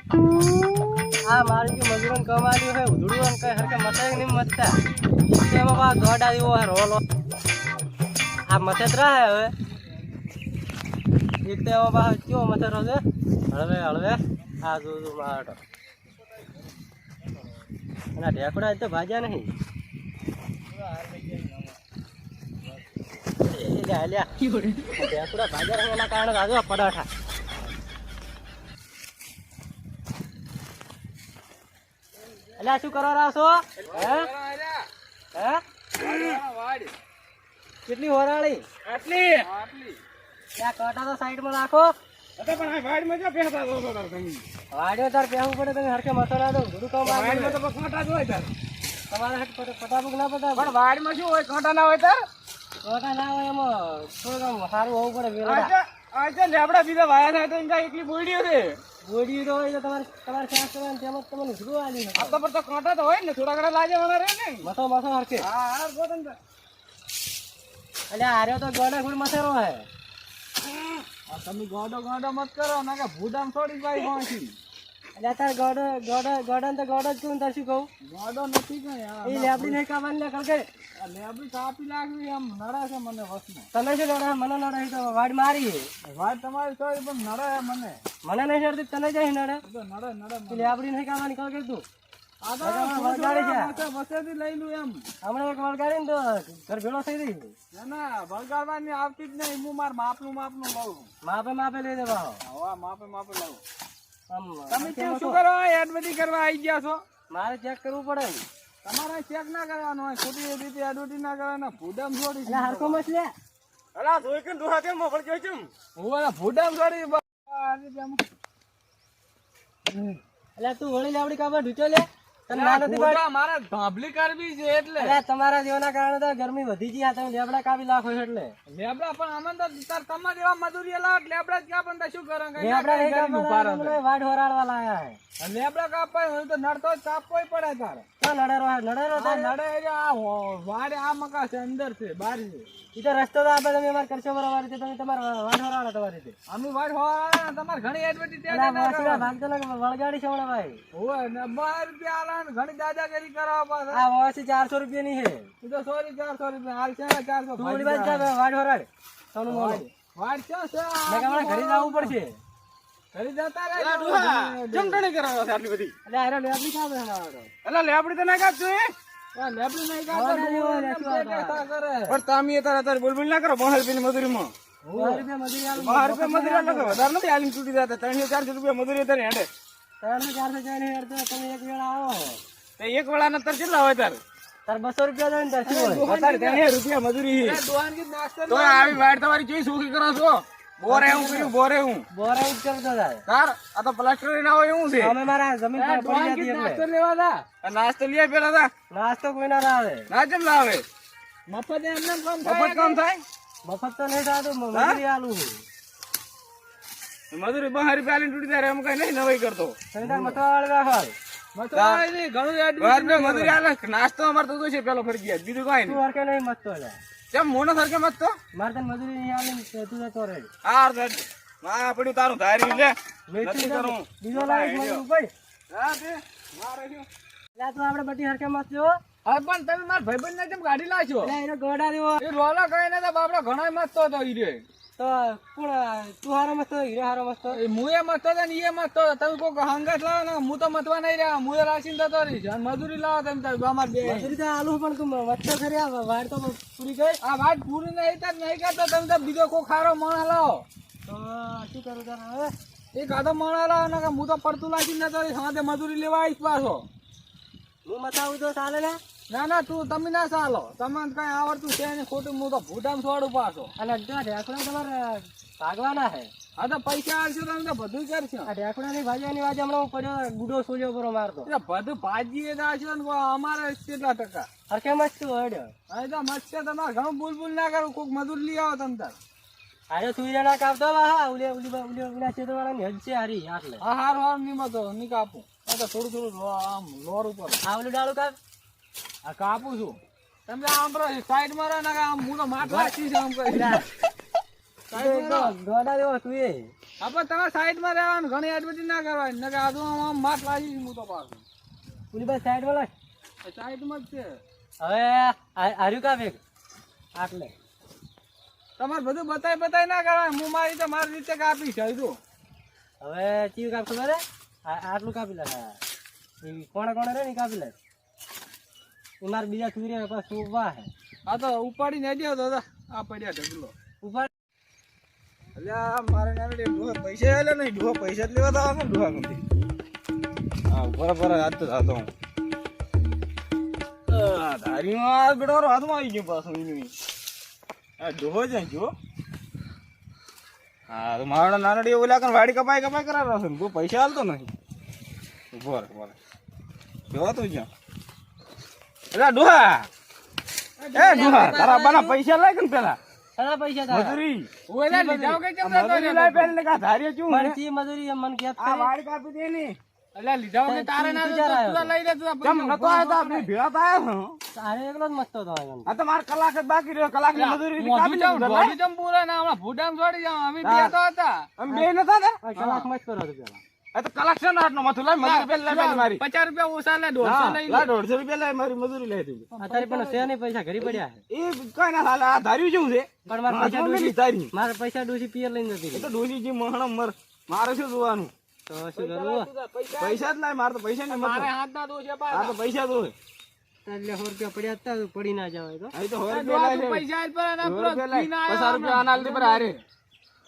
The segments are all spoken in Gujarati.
આ મારી જે મજૂરોને કમાડી હોય ઉધડું કઈ હરકે મતાય નહીં મતતા તેમાં બા દોડા જેવો હે રોલો આ મથે જ રહે હવે એક તો એમાં બા કેવો મથે રહે હળવે હળવે આ જો માટો અને ઢેકડા તો ભાજ્યા નહીં ઢેકડા ભાજ્યા એના કારણે રાજુ પડાઠા અલ્યા શું કરવા રહ્યા છો હે કેટલી હોરાળી આટલી ત્યાં કાંટા તો સાઈડમાં રાખો વાડીઓ તાર પહેવું પડે તમે હરકે મસાલા દો ઘડું કામ તમારે પટાબુક ના પટા પણ વાડીમાં શું હોય કાંટા ના હોય તાર કાંટા ના હોય એમાં થોડું સારું હોવું પડે લેબડા બીજા વાયા થાય તો એમ એકલી બોડીઓ છે બોડી તો હોય તો તમારે શ્વાસ કરવાનું તેમાં તમને ઉઘડું આલી આ તો પર તો કાંટા તો હોય ને થોડા ઘણા લાગે રે ને મસો હરકે હા બોતન અલ્યા આર્યો તો ગોડા ગુડ મસેરો હે તમે ગોડો મત કરો ના કે ભૂડામ છોડી ભાઈ પહોંચી અલ્યા તાર ગોડો જ તું તાર શું કહું ગોડો નથી કઈ એ લેબડી નહીં કાવાની લે કરકે લેબડી કાપી લાગવી એમ નડે છે મને વસમાં તમે શું નડે મને નડે તો વાડ મારી વાડ તમારી છોડી પણ નડે મને નહીં નડતી તને જાય નડે નડે લેબડી નહીં કાવાની કરકે તું આ તો વળગાડી છે બસેથી લઈ લું એમ હમણાં એક વળગાડી ને તો ઘર ભેળો થઈ રહી ના વળગાડવાની આવતી જ નહીં હું માર માપનું લઉં માપે લઈ દેવા હા માપે લઉં તમે શું કરો એડવર્ટી કરવા આવી ગયા છો મારે ચેક કરવું પડે તમારે ચેક ના કરવાનું હોય ખોટી રીતે એડવર્ટી ના કરવાના ભૂડામ છોડી હરકો મત લે અલા જોઈ કે દુહા કેમ મોકળ જોઈ છું હું ભૂડામ છોડી અલ્યા તું વળી લેવડી કાબા ઢૂચો લે મારે ધાબલી કરવી છે એટલે તમારા જેવાના કારણે તો ગરમી વધી ગઈ તમે લેબડા કાપી નાખો એટલે લેબડા પણ અમે તો તમારા જેવા મજૂરી લાવ લેબડા ક્યાં પણ શું કરો લેબડા વાડ હોરાડવા લાયા હે લેબડા કાપવા હોય તો નડતો કાપવો પડે તારે નડે આ વાડ આ મકા છે અંદર છે બહાર છે ઈ તો રસ્તો તો આપણે તમે અમાર કરશો બરાબર છે તમે તમારા વાડ હોરાડો તમારી રીતે અમે વાડ હોરાડો તમાર ઘણી એડવર્ટાઇઝ ભાગતો વળગાડી છે ઓલા ભાઈ ઓય ને 12 રૂપિયા ઘણી દાદાગીરી કરવા પાછા આ વાસી 400 રૂપિયા ની હે ઈ તો સોરી 400 રૂપિયા હાલ છે 400 તું ઓલી બાજુ જા વાડ હોરાડ સોનું મોડ વાડ છે મેં કમણા ઘરે જવું પડશે ઘરે જતા રહે જમટણી કરાવો છે આટલી બધી એટલે આરે લેબડી કાબે હમારો એટલે લેબડી તો ના કાપજો હે આ લેબડી નહીં કાપતો પણ તામી તાર બોલબોલ ના કરો 12 રૂપિયા ની મજૂરીમાં 12 રૂપિયા મજૂરી આલો વધારે નથી આલીને તૂટી જતા 300-400 રૂપિયા મજૂરી તારે હેડે 300-400 જઈને હેડતો તમે એક વેળા આવો તે એક વેળા ના તાર કેટલા હોય તાર 200 રૂપિયા દે ને તાર શું હોય તાર 300 રૂપિયા મજૂરી દોહાન કી નાસ્તો તો આવી વાડ તમારી જોઈ સુખી કરો છો બોરે હું કરતો જાય તાર આ તો પ્લાસ્ટર ના હોય એવું છે અમે મારા જમીન પર પડી જતી એટલે નાસ્તો લેવા દા નાસ્તો લે પેલા દા નાસ્તો કોઈ ના આવે ના કેમ ના આવે મફત એમને કામ થાય મફત તો નહીં થાતું મજૂરી આલું મજૂરી 12 રૂપિયા આલીને તૂટી જાય એમ કઈ નહીં નવાઈ કરતો સંતાર મતવાળવા હાલ મતવાળી ઘણું એડવર્ટાઇઝ મજૂરી આલે નાસ્તો અમાર તો છે પેલો ફરી ગયા બીજું કઈ નહીં તું હરકે નહીં મતતો જા કેમ મોનો સરકે મત તો માર તને મજૂરી નહીં આલે તું તો રે આ માં પડ્યું તારું ધારી લે નથી કરું બીજો લાઈક મજૂરી ભાઈ હા તે મારે જો લા તું આપણે બટી હરકે મત જો હા પણ તમે માર ભાઈબંધ ને કેમ ગાડી લાવ્યો લે એનો ગોડા દેવો એ રોલા કઈ ને તો બાપડો ઘણો મત તો ઈ રે તો કોણ તું હારો મત હીરો હારો મત એ મુએ મત તો ને એ મત તો તમે કોક હંગાત લાવ ને હું તો મતવા નહીં રહ્યા મુએ રાશીન તો રહી છે મજૂરી લાવ તમે તાર અમાર બે મજૂરી તો આલુ પણ તું વચ્ચે ખરી વાડ તો પૂરી ગઈ આ વાડ પૂરી નહીં તો નહીં કરતો તમે તો બીજો કોક ખારો માણા લાવો તો શું કરું તાર હવે એક આધો માણા લાવ ને હું તો પડતું લાગી ન તો સાંજે મજૂરી લેવા આવીશ પાછો હું મતાવું તો ચાલે ને ના તું તમે ના ચાલો તમને કઈ આવડતું છે ને ખોટું હું તો ભૂટામ છોડું પાછો અને ઢેકડા તમારે ભાગવાના હે હા તો પૈસા આવશે તમે તો બધું કરશો આ ઢેકડા ની ભાજીની વાજે હમણાં હું પડ્યો ગુડો સોલ્યો પર મારતો બધું ભાજી આવશે ને અમારે કેટલા ટકા હરકે મસ્ત હડ્યો હા તો મસ્ત તમારે ઘણું બુલબુલ ના કરો કોઈક મજૂર લઈ આવો તમે તાર અરે સુઈરા ના કાપતો હા ઉલી ચેતો વાળા ની હજ છે હારી આટલે હા હાર ની મતો ની કાપું આ તો થોડું આમ લોર ઉપર આ ઓલું ડાળું કાપ આ કાપું છું તમે આમ સાઈડ માં રહો ને આમ હું તો માટલા છે આમ કરી ગોડા જેવો તું એ આપણે તમારે સાઈડમાં રહેવાનું, ઘણી એડવર્ટાઈઝ ના કરવાની, નકર આજુ આમ માટ લાગી હું તો પાછું પુલી ભાઈ સાઈડ વાળા સાઈડમાં જ છે. હવે હાર્યું કા ભેગ આટલે તમારે બધું બતાય ના કરવાનું, હું મારી તો મારી રીતે કાપી છે. હવે ચીવ કાપ ખબર હે આટલું કાપી લે, કોણે કોણે રે ને કાપી લે. મારે બીજા ચૂરી પાછું ઉભા હે. હા તો ઉપાડી ને દે તો આ પડ્યા ઢગલો ઉપાડ. અલ્યા મારે નાને ડોહા પૈસા આલે નહીં, ડોહા પૈસા જ લેવા તો આવે ડોહા નથી. હા બરાબર હાથ તો જાતો હું ધારીમાં બેડો હાથમાં આવી ગયો પાછું એનું. આ ડોહો જાય જો. હા તો મારા નાનડી ઓલા કર વાડી કપાઈ કરાવવા છે, કોઈ પૈસા હાલતો નહીં. ઉભો રે જો તું જ્યાં. અલ્યા ડોહા એ ડોહા તારા બાના પૈસા લાય કે પેલા તારા પૈસા તારા મજૂરી ઓલા લીધાવ કે કેમ મજૂરી લાય પેલે કા ધાર્યો છું મરચી મજૂરી મન કે આ વાડી કાપી દે ને. અલ્યા લીધાવ કે તારે ના તું લઈ લે તું કેમ નતો આયો તો આપણે ભેળા તો આયો તારે એકલો જ મસ્તો તો આયો. આ તો માર કલાક જ બાકી રહ્યો, કલાક ની મજૂરી કાપી જાવ બોડી જમ પૂરા ના હમણાં ભૂડામ છોડી જાવ. અમે બે તો હતા, અમે બે નતા ને કલાક મત કરો તો પેલા. આ તો કલાક છે ને આટનો મથું લાય મજૂરી પેલા લે મારી 50 રૂપિયા ઓછા લે 150 લઈ લે 150 રૂપિયા લે મારી મજૂરી લઈ તું. આ તારી પણ છે ને પૈસા ઘરી પડ્યા એ કઈ ના હાલે. આ ધાર્યું જેવું છે પણ મારા પૈસા ડોસી તારી મારા પૈસા ડોસી પિયર લઈને જતી. એ તો ડોસી જી મહણ મર મારે શું જોવાનું તો શું કરવું. પૈસા જ લાય મારે તો પૈસા ને મારે હાથ ના દો છે બા. આ તો પૈસા દો એટલે 100 રૂપિયા પડ્યા હતા તો પડી ના જવાય તો. આ તો 100 રૂપિયા લે પૈસા જ પર ના પૂરો 50 રૂપિયા આનાલ દે પર હારે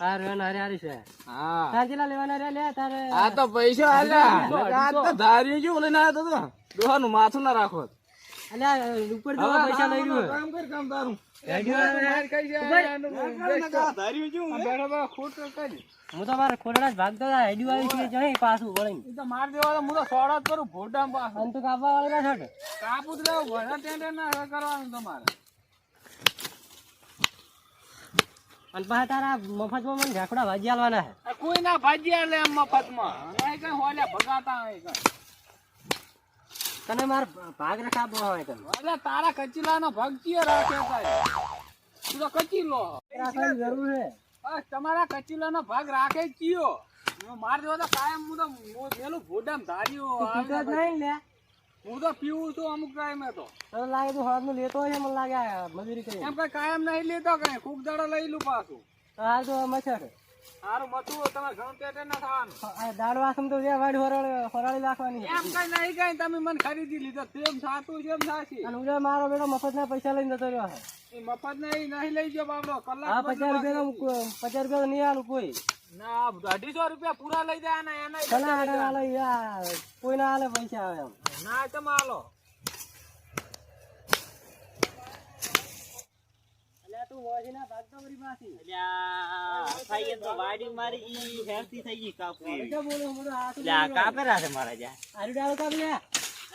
હારે હારે છે. હા સાંજલા લેવાના રે લે તારે. આ તો પૈસા આલ્યા આ તો ધાર્યું જો લઈને આવ્યો તો દોહાનું માથું ના રાખો. અલ્યા ઉપર જો પૈસા લઈ રહ્યો કામ કર કામ તારું હેડ કઈ જાય ધાર્યું જો બેઠો બા ખોટ કરી. હું તો મારા ખોરડા જ ભાગતો હતા હેડ્યુ આવી છે જઈ પાછું વળીને. એ તો માર દેવા હું તો સોડા જ કરું ભોડામ પાછું. અંત કાપવા વાળા ના છોડ કાપું જ રહો ભણા ટેન્ડર ના કરવાનું તમારે. અને પાછા તારા મફતમાં મને ઝાકડા ભાજી આલવાના છે. કોઈ ના ભાજી આલે એમ મફતમાં નહીં કઈ હોલ્યા ભગાતા હોય કઈ. તને માર ભાગ રખાબો હોય તને. એટલે તારા કચીલાનો ભાગ કીએ રાખે કાય તું તો કચીલો રાખવાની જરૂર છે. બસ તમારા કચીલાનો ભાગ રાખે કીયો માર દેવો તો કાયમ હું તો મેલું ભોડામ ધાર્યું નહીં લે. હું તો પીવું છું અમુક ટાઈમ તો તને લાગે તું હળદ નું લેતો હોય મને લાગે મજૂરી કરી એમ કઈ કાયમ નહીં લેતો કઈ કુક દાડો લઈ લું પાછું. હાલ તો મચ્છર સારું મથું તમારે ઘણું પેટે ના થવાનું. દાળ વાસમ તો વાડી ફરાળી નાખવાની એમ કઈ નહીં કઈ તમે મને ખરીદી લીધો તેમ સાતું છે એમ સાચી. અને ઉજે મારો બેટો મફત ના પૈસા લઈને જતો રહ્યો છે. મફત નહીં લઈ ગયો બાબલો કલાક 50 રૂપિયા નહીં આલું કોઈ ના 250 રૂપિયા પૂરા લઈ જાય ને એના કોઈ ના આલે પૈસા આવે એમ ના તમે આલો. તું હોજી ના ભાગતો બરી પાછી અલ્યા ખાઈએ તો વાડી મારી ઈ હેરતી થઈ ગઈ કાપી. શું બોલું હું આ લ્યા કાપેરા છે મારા જા આરી ડાળો કાપ લે.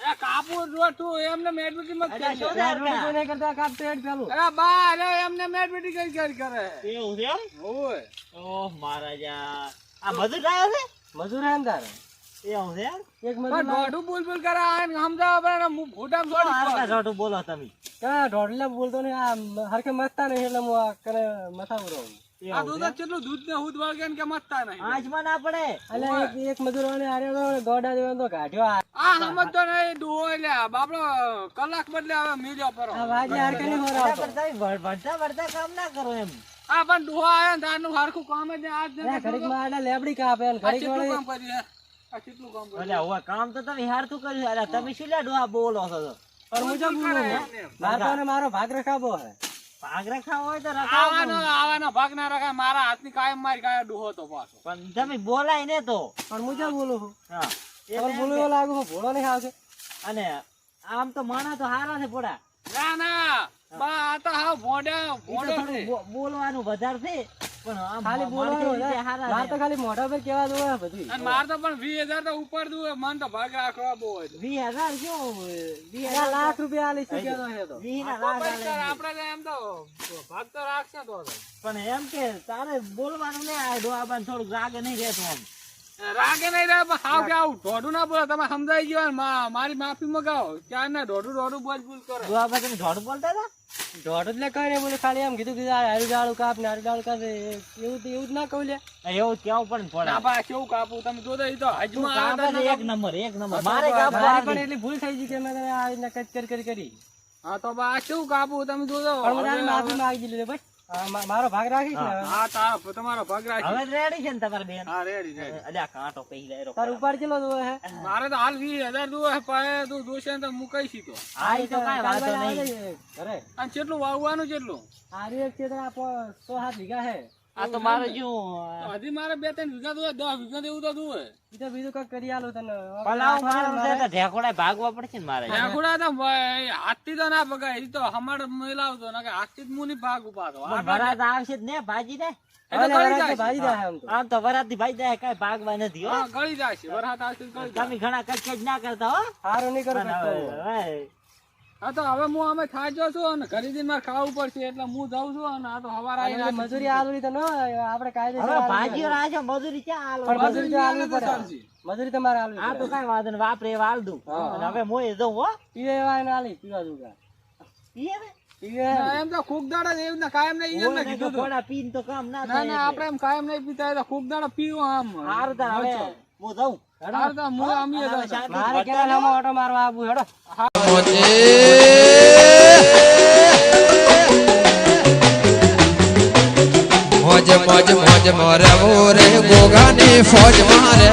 એ કાપુ રોઠું એમને મેડબીટી મત કરે રોઠું નહીં કરતા કાપ પેડ પેલું. અરે બા અરે એમને મેડબીટી કઈ કરે એવું છે એમ ઓય. ઓહ મારા જા આ મજૂર આયો છે મજૂર હે તારે એવું છે એક મજૂર દોઢું બોલ કરે આ સમજાવ પડે હું ફોટા છોડી આ દોઢું બોલો તમે કા દોઢલા બોલતો ને આ હરકે મસ્તા નહીં એટલે હું કરે મથાવું રહું. આ દૂધ કેટલું દૂધ ને હુદ વાળગે કે મસ્તા નહીં આજમાં ના પડે. એટલે એક મજૂરવાને આર્યો ગોડા દેવાનો તો કાઢ્યો આ સમજતો નહીં ડોહો એટલે બાપડો કલાક બદલે હવે મીજો પરો આ વાજે હરકે નહીં હોરાવતો ભરતા કામ ના કરો એમ. આ પણ ડોહો આયો ને તારનું હરખું કામ જ આજ ને ઘડીક માં આડા લેબડી કાપે ને ઘડીક વાળે કામ કરી આ કેટલું કામ કરે. એટલે હવે કામ તો તમે હારતું કર્યું. અરે તમે શું લે ડોહા બોલો છો પણ હું જો બોલું મારો ભાગ રખાવો હે. ભાગ રખાવો હોય તો આવાનો ભાગ ના રખાય. મારા હાથની કાયમ મારી કાય ડોહો તો પાછો પણ તમે બોલાય ને તો પણ હું જો બોલું છું. હા એ બોલવા લાગુ હું ભોળો નહીં આવશે. અને આમ તો માણા તો હારા છે પોડા ના ના બા આ તો હાવ ભોડો બોલવાનું વધારે છે પણ આમ ખાલી બોલવાનું હારા માર તો ખાલી મોઢા પર કેવા દો બધું. અને માર તો પણ 20000 તો ઉપર દઉં મન તો ભાગ રાખવા બહુ હોય. 20000 શું 20000 લાખ રૂપિયા આલી શકે તો હે તો 20 લાખ આપણે એમ તો ભાગ તો રાખશે તો પણ એમ કે તારે બોલવાનું ને આ ડોઆબાન થોડું રાગે નહીં રહેતો આમ રાગે નહીં રે હાવ કે આવું ઢોઢું ના બોલો તમે સમજાઈ ગયો ને મારી માફી મગાવો ક્યાં ના ઢોઢું બોલ કરે દુઆબા તમે ઢોઢું બોલતા હતા ઢોઢું એટલે કઈ નહીં બોલે ખાલી એમ કીધું કે હારી ડાળું કાપ ને હારી ડાળું કાપ એવું જ ના કહું લે એવું કેવું પણ ના બા કેવું કાપું તમે જો તો હજમાં એક નંબર મારે કાપવાની પણ એટલી ભૂલ થઈ ગઈ કે મેં તને આ રીતના કચ કરી હા તો બા કેવું કાપું તમે જોજો માફી માંગી લીધું ભાઈ મારો ભાગ રાખીશ ને હા તારો તમારો ભાગ રાખી હવે રેડી છે ને તમારે બેન હા રેડી અલ્યા કાંટો કહી જાય તાર ઉપાડ ચલો દો હે મારે તો હાલ 20,000 દો હે પાએ તું દોશે તો મુકાઈ છી તો હા ઈ તો કાઈ વાતો નહીં અરે અને કેટલું વાવવાનું કેટલું આરી એક છે તો 107 વીઘા હે આ તો મારે જો હજી મારે 2-3 વીઘા દો 10 વીઘા દેવું તો દો ઈ તો બીજું કઈ કરી આલો તને પલાવ મારે તો ઢેકોડા ભાગવા પડશે ને મારે ઢેકોડા તો હાથી તો ના ભગાય ઈ તો હમાડ મેલાવતો ના કે હાથી જ મુની ભાગ ઉપાડો વરાત આવશે જ ને ભાજી ને ભાજી જાય આમ તો વરાત થી ભાઈ જાય કઈ ભાગવા નથી હો ગળી જાય છે વરસાદ આવશે ગળી જાય તમે ઘણા કચકચ ના કરતા હો હારું નહીં કરો હા તો હવે હું અમે થાજો છું અને ખરીદી મારે ખાવું પડશે એટલે હું જાઉં છું અને આ તો હવાર આવી મજૂરી આલવી તો ન આપણે કાયદેસર હવે ભાજીઓ રાજો મજૂરી ક્યાં આલો મજૂરી તો આલવી પડે મજૂરી તમારે આલવી આ તો કઈ વાંધો નહીં વાપરે એવા આલ દઉં અને હવે મોય જઉં હો પીવે એવા એને આલી પીવા દઉં પીએ ને પીવે એમ તો ખુક દાડા એવું ને કાયમ નહીં એમ ઓય કીધું ઘોડા પીન તો કામ ના ના થાય ના આપણે એમ કાયમ નહીં પીતા તો ખુક દાડા પીવું આમ હારું તાર હવે હું જાઉં હારું તો હું અમીએ મારે કેવા નામો ઓટો મારવા આવું હેડો મોજ મોજ મોજ મોરે મોરે ગોગાની ફોજ મારે